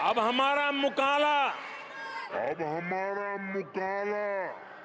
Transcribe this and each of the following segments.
अब हमारा मुकाला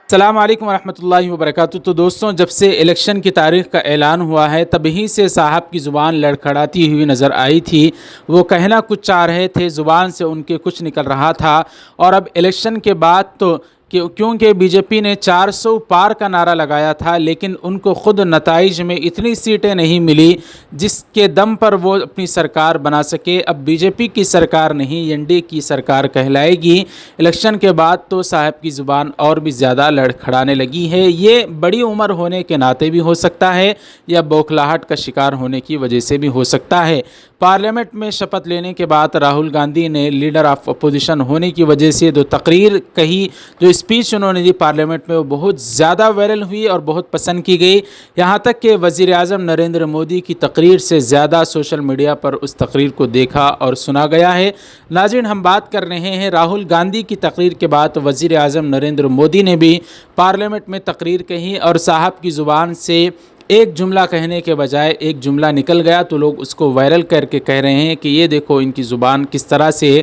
अस्सलाम वालेकुम रहमतुल्लाहि व बरकातुहू। तो दोस्तों, जब से इलेक्शन की तारीख का ऐलान हुआ है तभी से साहब की ज़ुबान लड़खड़ाती हुई नज़र आई थी। वो कहना कुछ चाह रहे थे, ज़ुबान से उनके कुछ निकल रहा था। और अब इलेक्शन के बाद तो क्योंकि बीजेपी ने 400 पार का नारा लगाया था, लेकिन उनको ख़ुद नताइज में इतनी सीटें नहीं मिली जिसके दम पर वो अपनी सरकार बना सके। अब बीजेपी की सरकार नहीं, एनडीए की सरकार कहलाएगी। इलेक्शन के बाद तो साहब की ज़ुबान और भी ज़्यादा लड़खड़ाने लगी है। ये बड़ी उम्र होने के नाते भी हो सकता है या बौखलाहट का शिकार होने की वजह से भी हो सकता है। पार्लियामेंट में शपथ लेने के बाद राहुल गांधी ने लीडर ऑफ अपोजिशन होने की वजह से जो तकरीर कही, जो स्पीच उन्होंने दी पार्लियामेंट में, वो बहुत ज़्यादा वायरल हुई और बहुत पसंद की गई। यहाँ तक कि वज़ीर आज़म नरेंद्र मोदी की तकरीर से ज़्यादा सोशल मीडिया पर उस तकरीर को देखा और सुना गया है। नाज़रीन, हम बात कर रहे हैं राहुल गांधी की तकरीर के बाद वज़ीर आज़म नरेंद्र मोदी ने भी पार्लियामेंट में तकरीर कही और साहब की ज़ुबान से एक जुमला कहने के बजाय एक जुमला निकल गया तो लोग उसको वायरल करके कह रहे हैं कि ये देखो इनकी ज़ुबान किस तरह से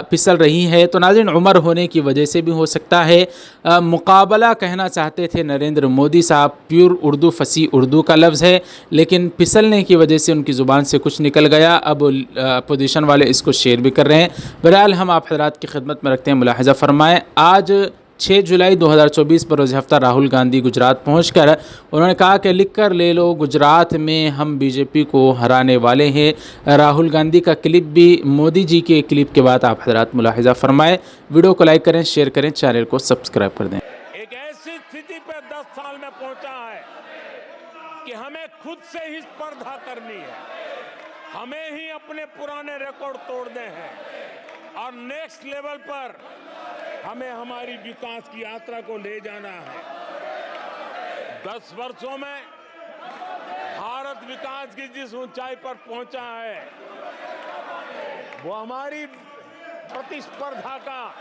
फिसल रही है। तो नाज़रीन, उम्र होने की वजह से भी हो सकता है। मुकाबला कहना चाहते थे नरेंद्र मोदी साहब, प्योर उर्दू, फसी उर्दू का लफ्ज़ है, लेकिन फिसलने की वजह से उनकी ज़ुबान से कुछ निकल गया। अब अपोजिशन वाले इसको शेयर भी कर रहे हैं। बहरहाल हम आप हज़रात की खिदमत में रखते हैं, मुलाहज़ा फरमाएँ। आज 6 जुलाई 2024 पर रोज़ हफ्ता राहुल गांधी गुजरात पहुंचकर उन्होंने कहा कि लिख कर ले लो, गुजरात में हम बीजेपी को हराने वाले हैं। राहुल गांधी का क्लिप भी मोदी जी के क्लिप के बाद आप हज़रात मुलाहिज़ा फरमाएं। वीडियो को लाइक करें, शेयर करें, चैनल को सब्सक्राइब कर दें। एक ऐसी स्थिति पर 10 साल में पहुंचा है कि हमें खुद से ही स्पर्धा करनी है, हमें ही अपने पुराने रिकॉर्ड तोड़ने हैं और नेक्स्ट लेवल पर हमें हमारी विकास की यात्रा को ले जाना है। 10 वर्षों में भारत विकास की जिस ऊंचाई पर पहुंचा है वो हमारी प्रतिस्पर्धा का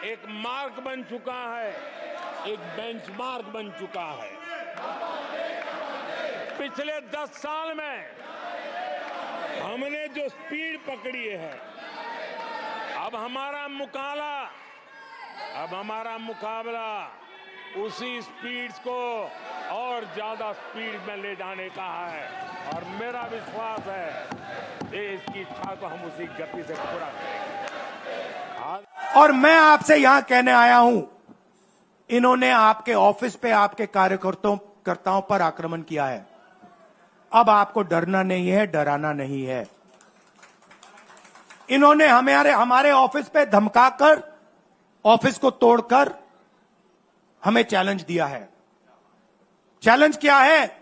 एक मार्ग बन चुका है, एक बेंचमार्क बन चुका है। पिछले 10 साल में हमने जो स्पीड पकड़ी है, अब हमारा मुकाबला उसी स्पीड को और ज्यादा स्पीड में ले जाने का है। और मेरा विश्वास है देश की इच्छा को हम उसी गति से पूरा करेंगे। और मैं आपसे यहां कहने आया हूं, इन्होंने आपके ऑफिस पे आपके कार्यकर्ताओं पर आक्रमण किया है। अब आपको डरना नहीं है, डराना नहीं है। इन्होंने हमारे ऑफिस पे धमकाकर, ऑफिस को तोड़कर हमें चैलेंज दिया है। चैलेंज क्या है?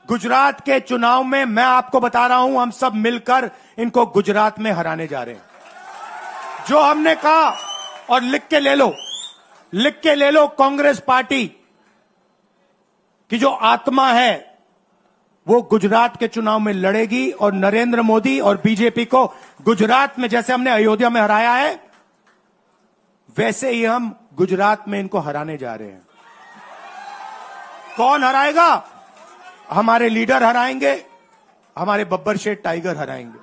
गुजरात के चुनाव में मैं आपको बता रहा हूं, हम सब मिलकर इनको गुजरात में हराने जा रहे हैं। जो हमने कहा, और लिख के ले लो, कांग्रेस पार्टी की जो आत्मा है वो गुजरात के चुनाव में लड़ेगी और नरेंद्र मोदी और बीजेपी को गुजरात में, जैसे हमने अयोध्या में हराया है, वैसे ही हम गुजरात में इनको हराने जा रहे हैं। कौन हराएगा? हमारे लीडर हराएंगे, हमारे बब्बर शेठ टाइगर हराएंगे।